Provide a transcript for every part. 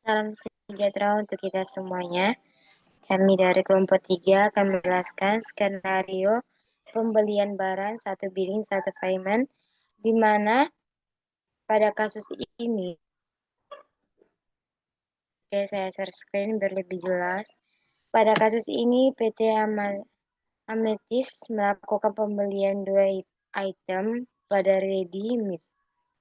Salam sejahtera untuk kita semuanya. Kami dari kelompok 3 akan menjelaskan skenario pembelian barang satu billing satu payment, di mana pada kasus ini, oke, saya share screen biar lebih jelas. Pada kasus ini, PT Ametis melakukan pembelian dua item pada ready meet,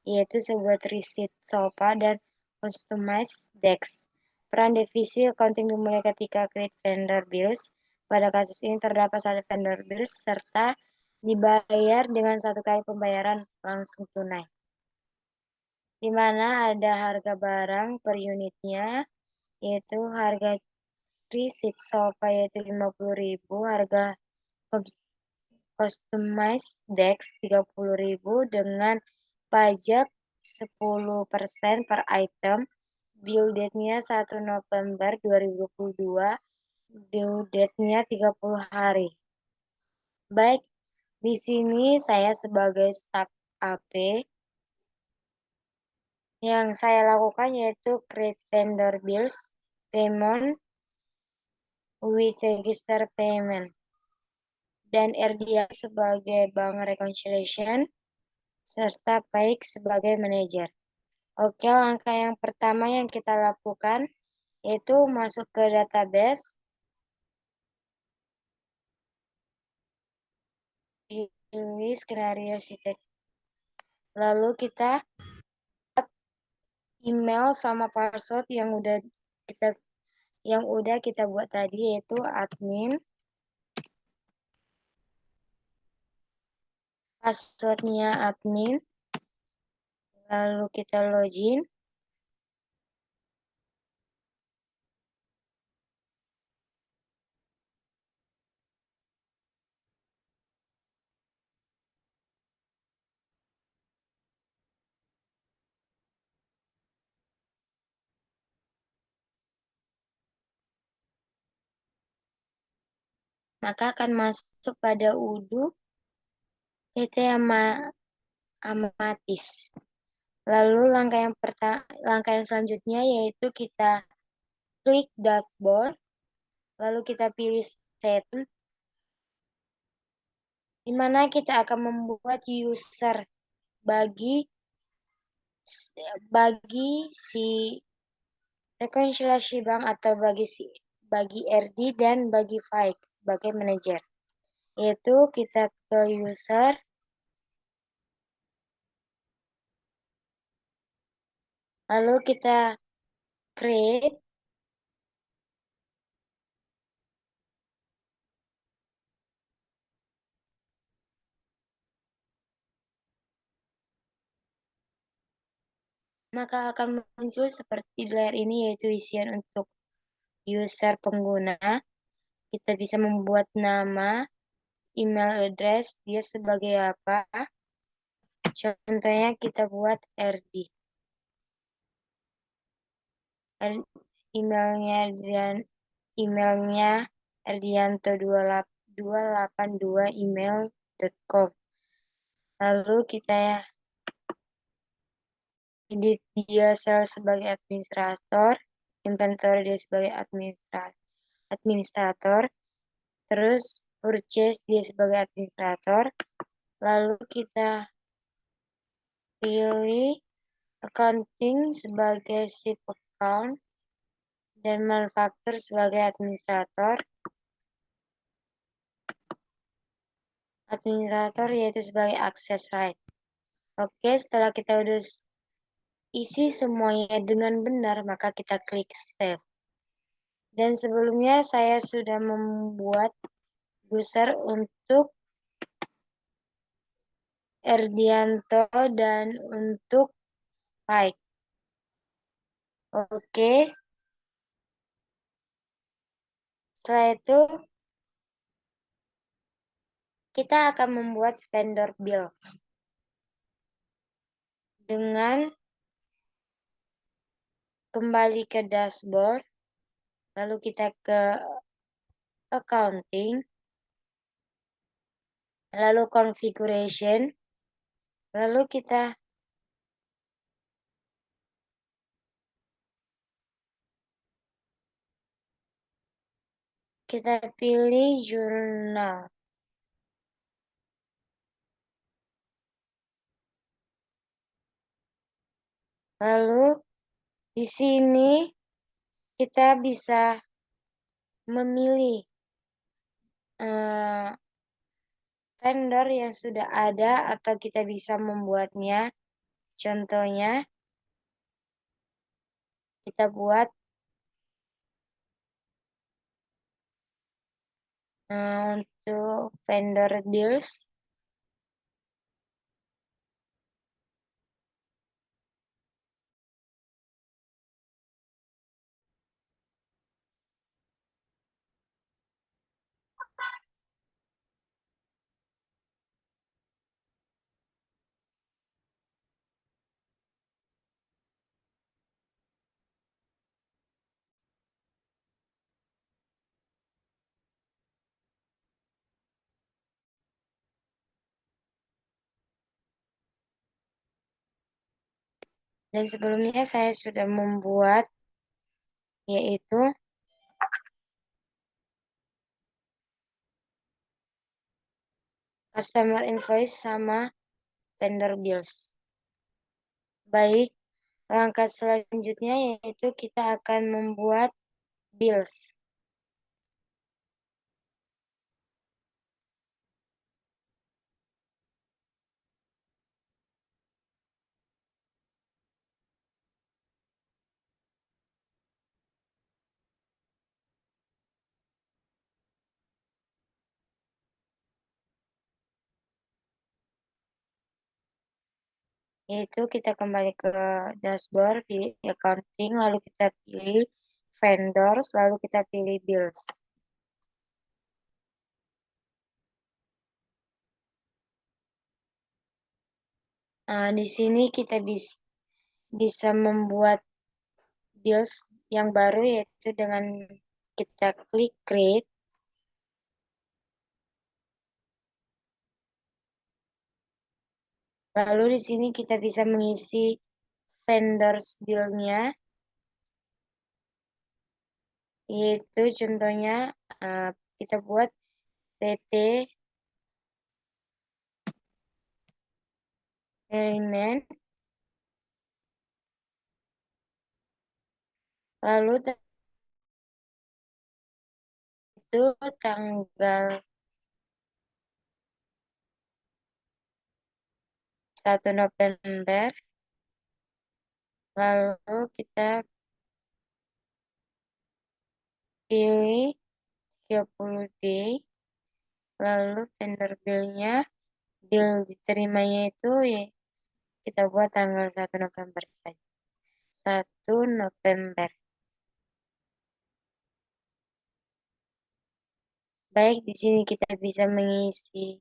yaitu sebuah receipt sofa dan customized desk. Peran divisi accounting dimulai ketika create vendor bills. Pada kasus ini terdapat satu vendor bills serta dibayar dengan satu kali pembayaran langsung tunai, di mana ada harga barang per unitnya, yaitu harga receipt sofa yaitu 50.000, harga customized desk 30.000 dengan pajak 10% per item. Bill date-nya 1 November 2022, due date-nya 30 hari. Baik, di sini saya sebagai staf AP, yang saya lakukan yaitu create vendor bills, payment with register payment, dan RDA sebagai bank reconciliation, serta Baik sebagai manajer. Oke, langkah yang pertama yang kita lakukan yaitu masuk ke database, pilih skenario sitek. Lalu kita email sama password yang udah kita buat tadi, yaitu admin, passwordnya admin, lalu kita login. Maka akan masuk pada UDU PT Amatis. Lalu langkah yang selanjutnya yaitu kita klik dashboard, lalu kita pilih set, di mana kita akan membuat user bagi si rekonsiliasi bank atau bagi RD dan bagi Faik sebagai manajer. Yaitu kita ke user, lalu kita create, maka akan muncul seperti di layar ini, yaitu isian untuk user pengguna. Kita bisa membuat nama, email address, dia sebagai apa. Contohnya kita buat RD. Emailnya erdianto282 email.com. Lalu kita edit dia sebagai administrator, inventory dia sebagai administrator, terus purchase dia sebagai administrator, lalu kita pilih accounting sebagai ship account dan manufacturer sebagai administrator yaitu sebagai access right. Oke, setelah kita udah isi semuanya dengan benar, maka kita klik save. Dan sebelumnya saya sudah membuat user untuk Erdianto dan untuk Baik. Oke. Setelah itu kita akan membuat vendor bill dengan kembali ke dashboard, lalu kita ke accounting, lalu configuration, lalu kita Kita pilih jurnal. Lalu di sini kita bisa memilih vendor yang sudah ada atau kita bisa membuatnya. Contohnya kita buat untuk vendor bills. Dan sebelumnya saya sudah membuat yaitu customer invoice sama vendor bills. Baik, langkah selanjutnya yaitu kita akan membuat bills. Yaitu kita kembali ke dashboard, pilih accounting, lalu kita pilih vendors, lalu kita pilih bills. Di sini kita bisa membuat bills yang baru yaitu dengan kita klik create. Lalu di sini kita bisa mengisi vendors bill-nya, yaitu contohnya kita buat PT Element, lalu itu tanggal 1 November, lalu kita pilih 30 day, lalu vendor bill-nya, bill diterimanya itu ya kita buat tanggal 1 November saja. 1 November. Baik, di sini kita bisa mengisi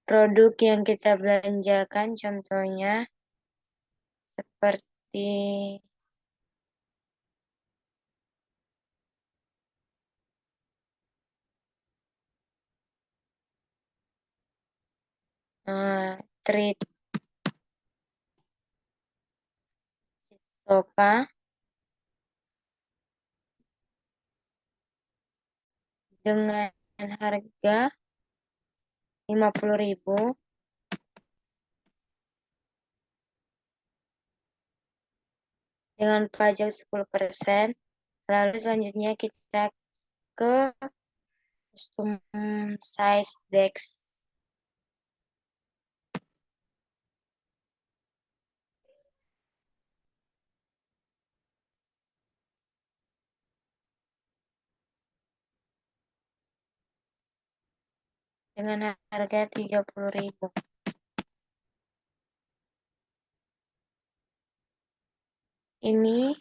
produk yang kita belanjakan, contohnya seperti treat sofa dengan harga 50.000 dengan pajak 10%. Lalu selanjutnya kita ke custom size desk. Dengan harga 30.000. Ini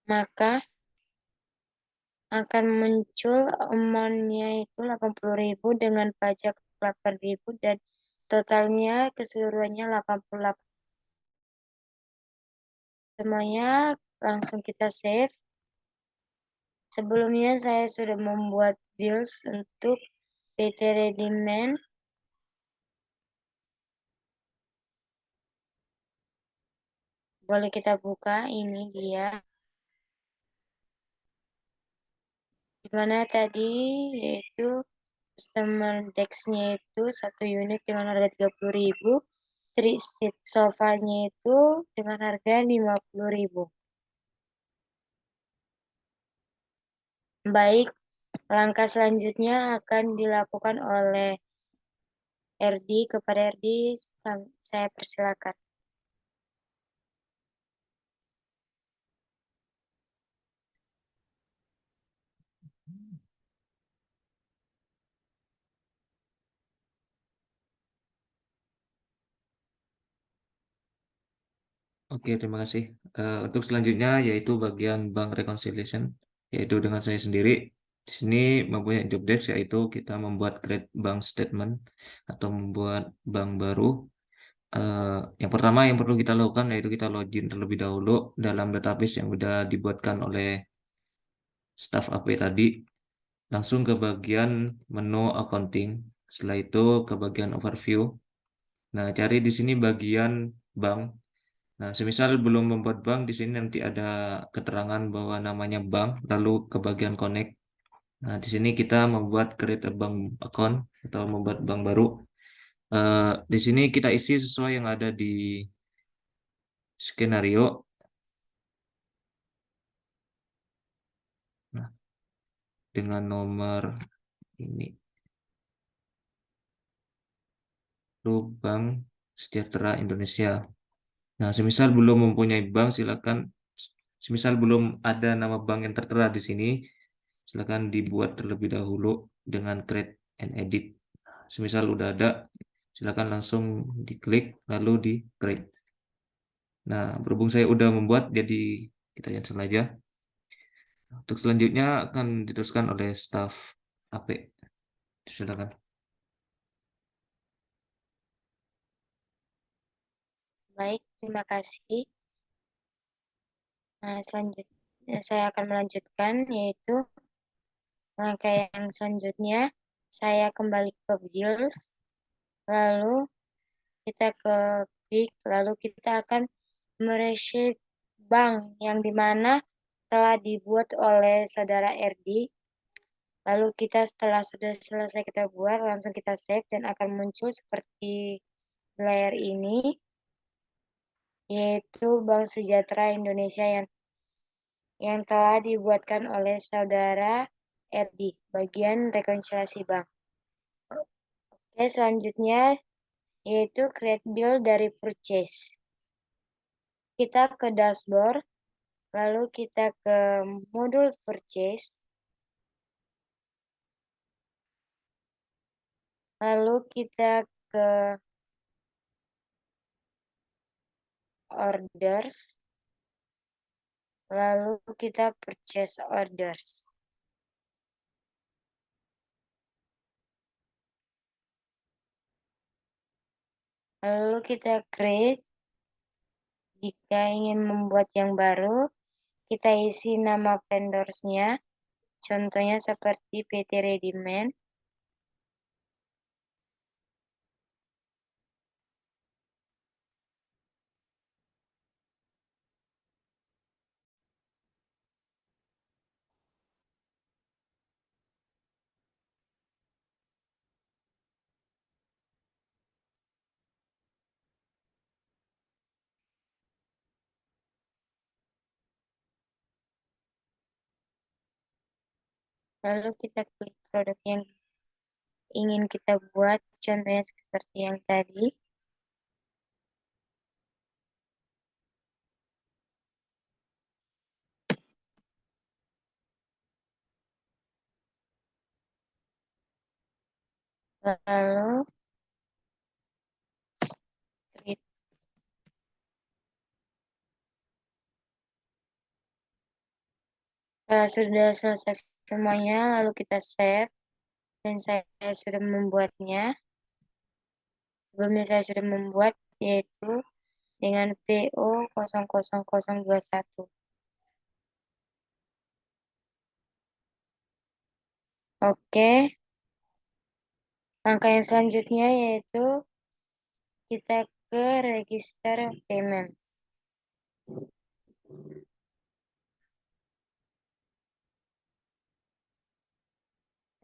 maka akan muncul amount-nya itu 80.000 dengan pajak 8.000 dan totalnya keseluruhannya 88. Semuanya langsung kita save. Sebelumnya saya sudah membuat bills untuk PT Redimen. Boleh kita buka, ini dia. Dimana tadi yaitu customer desk-nya itu satu unit dengan harga 30.000, three seat sofanya itu dengan harga 50.000. Baik, langkah selanjutnya akan dilakukan oleh RD. Kepada RD, saya persilakan. Oke, terima kasih. Untuk selanjutnya yaitu bagian bank reconciliation, yaitu dengan saya sendiri. Di sini mempunyai job desk yaitu kita membuat create bank statement atau membuat bank baru. Yang pertama yang perlu kita lakukan yaitu kita login terlebih dahulu dalam database yang sudah dibuatkan oleh staff AP tadi. Langsung ke bagian menu accounting. Setelah itu ke bagian overview. Nah, cari di sini bagian bank. Nah, semisal belum membuat bank, di sini nanti ada keterangan bahwa namanya bank, lalu ke bagian connect. Nah, di sini kita membuat create a bank account atau membuat bank baru. Di sini kita isi sesuai yang ada di skenario. Nah, dengan nomor ini, itu Bank Sejahtera Indonesia. Nah, semisal belum mempunyai bank, silakan. Semisal belum ada nama bank yang tertera di sini, silakan dibuat terlebih dahulu dengan create and edit. Semisal udah ada, silakan langsung diklik lalu di create. Nah, berhubung saya udah membuat, jadi kita cancel aja. Untuk selanjutnya akan diteruskan oleh staff AP. Silakan. Baik, terima kasih. Nah, selanjutnya saya akan melanjutkan, yaitu langkah yang selanjutnya saya kembali ke bills, lalu kita ke klik, lalu kita akan mereshape bank yang dimana telah dibuat oleh saudara RD. Lalu kita setelah sudah selesai kita buat, langsung kita save dan akan muncul seperti layar ini, yaitu Bank Sejahtera Indonesia yang telah dibuatkan oleh saudara RD, bagian rekonsiliasi bank. Oke, selanjutnya yaitu create bill dari purchase. Kita ke dashboard, lalu kita ke modul purchase, lalu kita ke orders, lalu kita purchase orders. Lalu kita create, jika ingin membuat yang baru, kita isi nama vendorsnya, contohnya seperti PT Redimen. Lalu kita klik produk yang ingin kita buat, contohnya seperti yang tadi. Lalu create. Setelah sudah selesai semuanya, lalu kita save. Dan saya sudah membuatnya. Sebelumnya saya sudah membuat, yaitu dengan PO 00021. Oke, langkah yang selanjutnya yaitu kita ke register payment.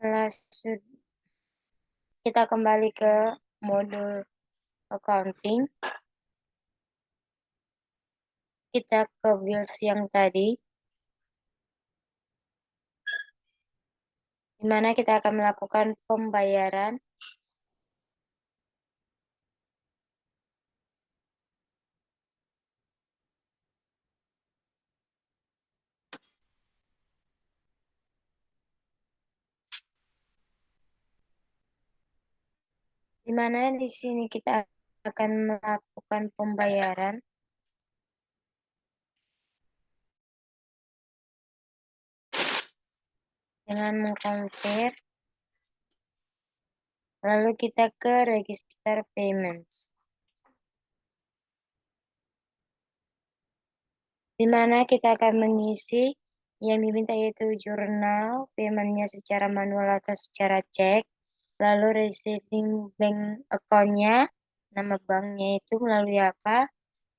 Setelah kita kembali ke modul accounting, kita ke bills yang tadi, di mana kita akan melakukan pembayaran di mana di sini kita akan melakukan pembayaran dengan mengconvert, lalu kita ke register payments, di mana kita akan mengisi yang diminta yaitu jurnal paymentnya secara manual atau secara cek, lalu receiving bank account-nya, nama banknya itu melalui apa,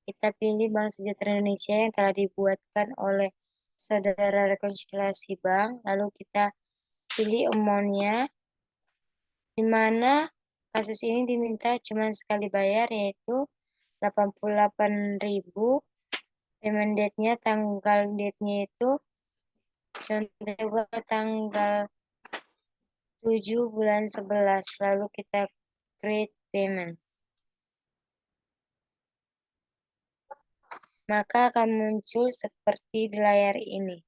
kita pilih Bank Sejahtera Indonesia yang telah dibuatkan oleh saudara rekonsiliasi bank, lalu kita pilih amount-nya, di mana kasus ini diminta cuma sekali bayar yaitu 88.000. Payment date-nya, tanggal date-nya itu contoh tanggal 7 bulan 11, lalu kita create payment. Maka akan muncul seperti di layar ini.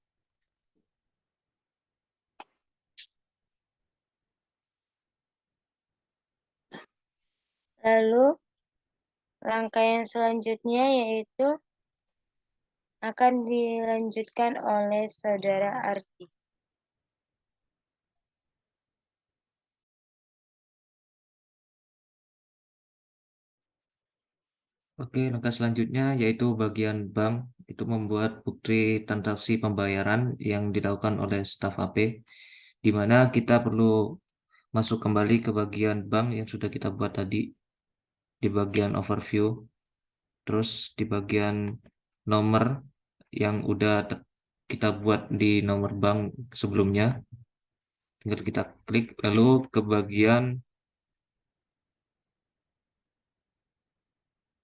Lalu langkah yang selanjutnya yaitu akan dilanjutkan oleh saudara Ardi. Oke, langkah selanjutnya yaitu bagian bank itu membuat bukti transaksi pembayaran yang dilakukan oleh staf AP, di mana kita perlu masuk kembali ke bagian bank yang sudah kita buat tadi di bagian overview, terus di bagian nomor yang udah kita buat di nomor bank sebelumnya, tinggal kita klik lalu ke bagian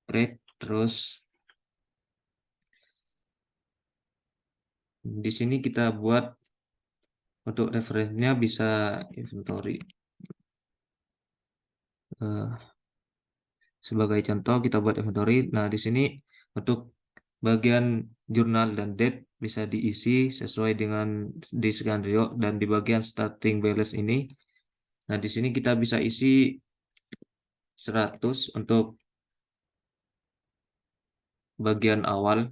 create, terus di sini kita buat untuk referensinya bisa inventory. Sebagai contoh kita buat inventory. Nah, di sini untuk bagian jurnal dan date bisa diisi sesuai dengan di skenario, dan di bagian starting balance ini. Nah, di sini kita bisa isi 100 untuk bagian awal.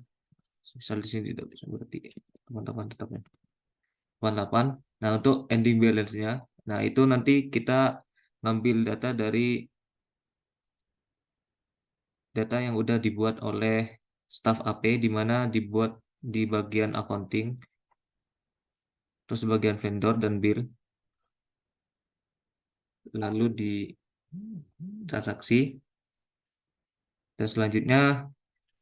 Misal di sini tidak bisa, berarti teman-teman tetapnya 88. Nah, untuk ending balance-nya, nah itu nanti kita ngambil data yang udah dibuat oleh staff AP, di mana dibuat di bagian accounting, terus bagian vendor dan bill, lalu di transaksi, dan selanjutnya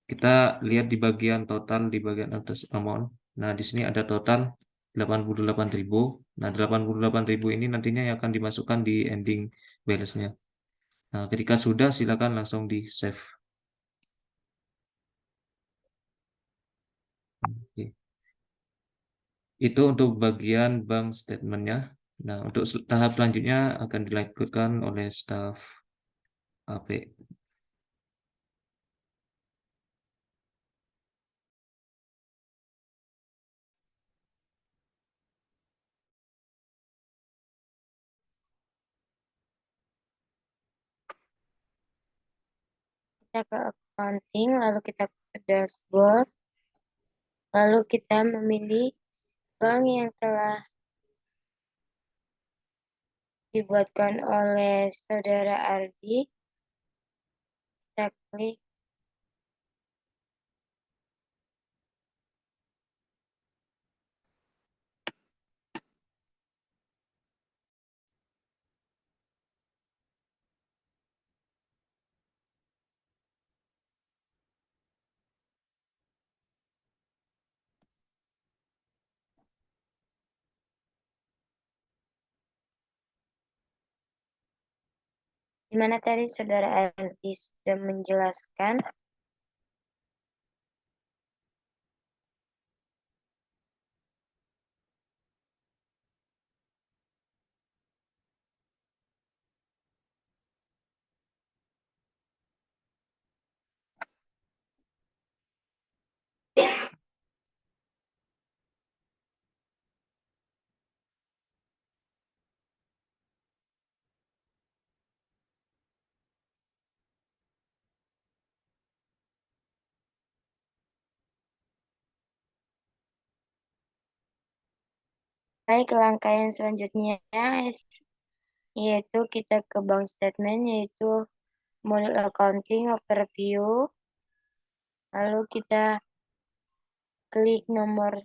kita lihat di bagian total di bagian atas amount. Nah, di sini ada total 88.000. Nah, 88.000 ini nantinya yang akan dimasukkan di ending balance-nya. Nah, ketika sudah silakan langsung di save. Oke. Itu untuk bagian bank statement-nya. Nah, untuk tahap selanjutnya akan dilakukan oleh staff AP. Kita ke accounting, lalu kita ke dashboard, lalu kita memilih bank yang telah dibuatkan oleh saudara Ardi. Kita klik Di mana tadi Saudara Elti sudah menjelaskan baik langkah yang selanjutnya yaitu kita ke bank statement, yaitu model accounting overview. Lalu kita klik nomor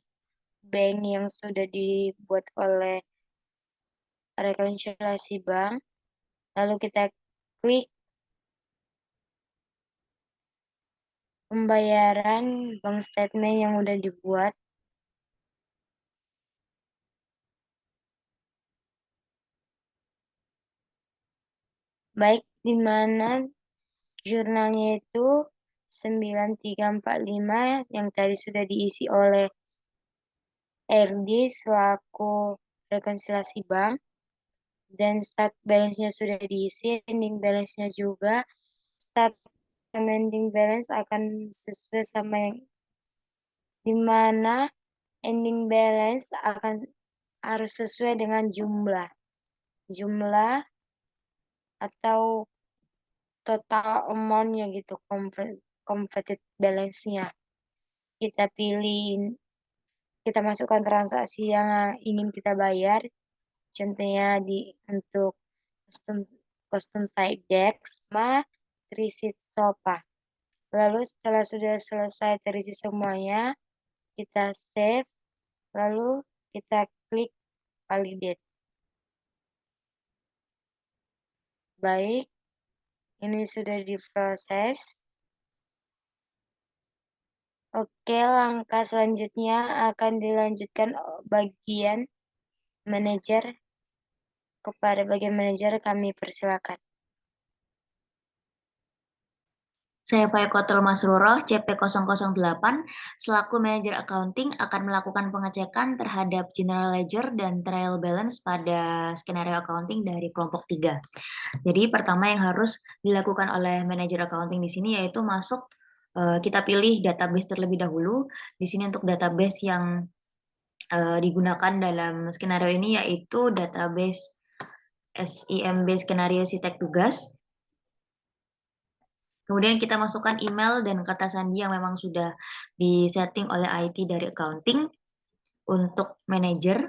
bank yang sudah dibuat oleh rekonsiliasi bank. Lalu kita klik pembayaran bank statement yang udah dibuat. Baik, di mana jurnalnya itu 9345 yang tadi sudah diisi oleh RD selaku rekonsiliasi bank, dan start balance-nya sudah diisi, ending balance-nya juga. Start sama ending balance akan sesuai sama yang dimana ending balance akan harus sesuai dengan jumlah atau total amount-nya gitu, completed balance-nya. Kita pilih, kita masukkan transaksi yang ingin kita bayar, contohnya untuk custom side deck sama receipt sofa. Lalu setelah sudah selesai terisi semuanya, kita save, lalu kita klik validate. Baik, ini sudah diproses. Oke, langkah selanjutnya akan dilanjutkan bagian manajer. Kepada bagian manajer kami persilakan. Saya Faikotul Masruroh, CP008, selaku manajer accounting akan melakukan pengecekan terhadap general ledger dan trial balance pada skenario accounting dari kelompok 3. Jadi pertama yang harus dilakukan oleh manajer accounting di sini yaitu masuk, kita pilih database terlebih dahulu. Di sini untuk database yang digunakan dalam skenario ini yaitu database SIMB skenario sitek tugas. Kemudian kita masukkan email dan kata sandi yang memang sudah disetting oleh IT dari accounting untuk manajer.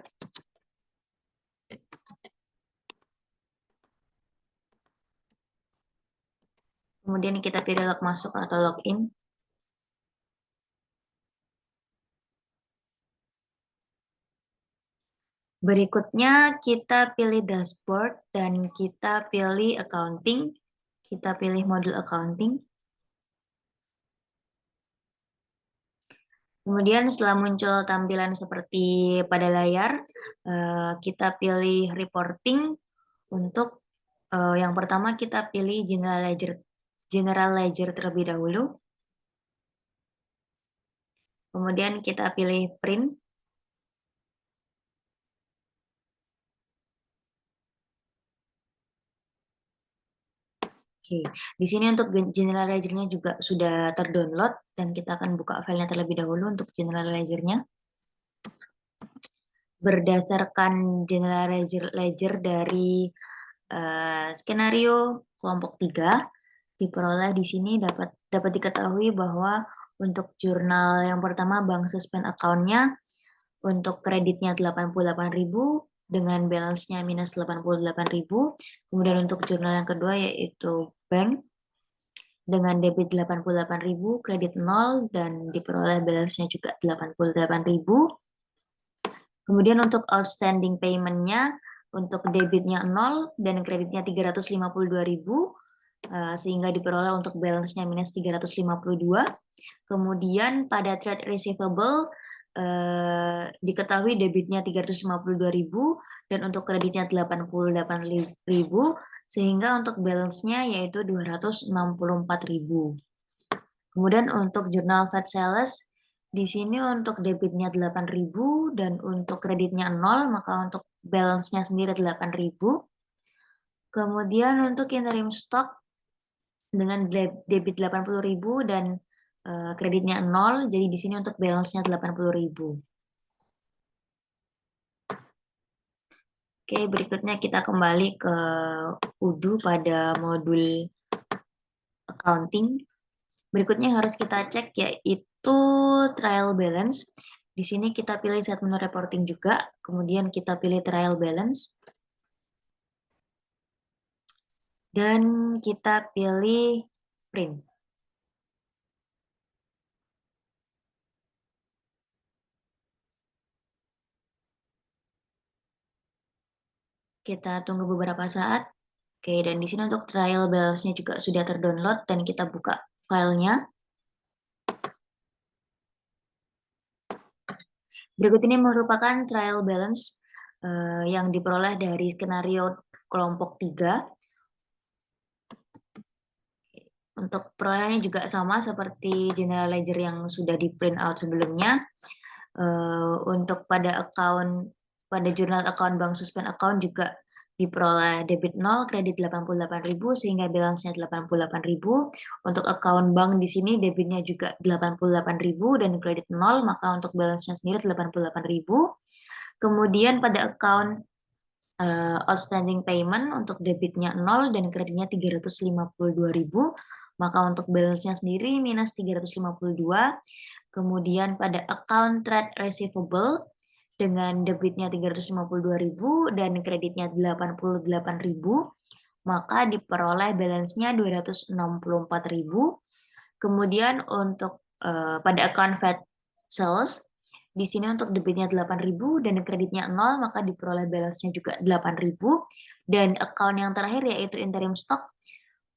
Kemudian kita pilih log masuk atau login. Berikutnya kita pilih dashboard dan kita pilih accounting. Kita pilih modul accounting. Kemudian setelah muncul tampilan seperti pada layar, kita pilih reporting. Untuk yang pertama kita pilih general ledger terlebih dahulu. Kemudian kita pilih print. Oke, di sini untuk general ledger-nya juga sudah terdownload dan kita akan buka filenya terlebih dahulu untuk general ledger-nya. Berdasarkan general ledger dari skenario kelompok 3, diperoleh di sini dapat diketahui bahwa untuk jurnal yang pertama bank suspend account-nya untuk kreditnya 88.000 dengan balance-nya minus 88.000. Kemudian untuk jurnal yang kedua yaitu bank dengan debit 88.000, kredit 0 dan diperoleh balance-nya juga 88.000. Kemudian untuk outstanding payment-nya untuk debitnya 0 dan kreditnya 352.000 sehingga diperoleh untuk balance-nya minus 352. Kemudian pada trade receivable diketahui debitnya 352.000 dan untuk kreditnya 88.000, sehingga untuk balance-nya yaitu 264.000. Kemudian untuk jurnal Fed Sales, di sini untuk debitnya 8.000 dan untuk kreditnya 0, maka untuk balance-nya sendiri 8.000. Kemudian untuk interim stock dengan debit 80.000 dan kreditnya 0, jadi di sini untuk balance-nya 80.000. Oke, berikutnya kita kembali ke UDU pada modul accounting. Berikutnya harus kita cek yaitu trial balance. Di sini kita pilih set menu reporting juga, kemudian kita pilih trial balance. Dan kita pilih print. Kita tunggu beberapa saat. Oke, dan di sini untuk trial balance-nya juga sudah terdownload dan kita buka filenya. Berikut ini merupakan trial balance yang diperoleh dari skenario kelompok 3. Untuk perolehannya juga sama seperti general ledger yang sudah di print out sebelumnya. Untuk pada jurnal account bank suspend account juga diperoleh debit 0, kredit 88.000 sehingga balance-nya 88.000. Untuk account bank di sini debitnya juga 88.000 dan kredit 0, maka untuk balance-nya sendiri 88.000. Kemudian pada account outstanding payment untuk debitnya 0 dan kreditnya 352.000, maka untuk balance-nya sendiri minus 352. Kemudian pada account trade receivable dengan debitnya 352.000 dan kreditnya 88.000, maka diperoleh balance-nya 264.000. Kemudian untuk pada account Fed Sales, di sini untuk debitnya 8.000 dan kreditnya 0, maka diperoleh balance-nya juga 8.000. Dan account yang terakhir yaitu interim stock,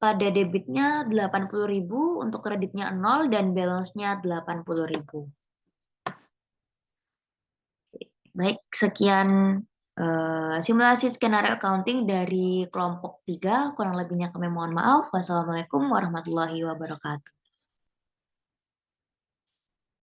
pada debitnya 80.000, untuk kreditnya 0 dan balance-nya 80.000. Baik, sekian simulasi skenario accounting dari kelompok 3. Kurang lebihnya kami mohon maaf. Wassalamualaikum warahmatullahi wabarakatuh.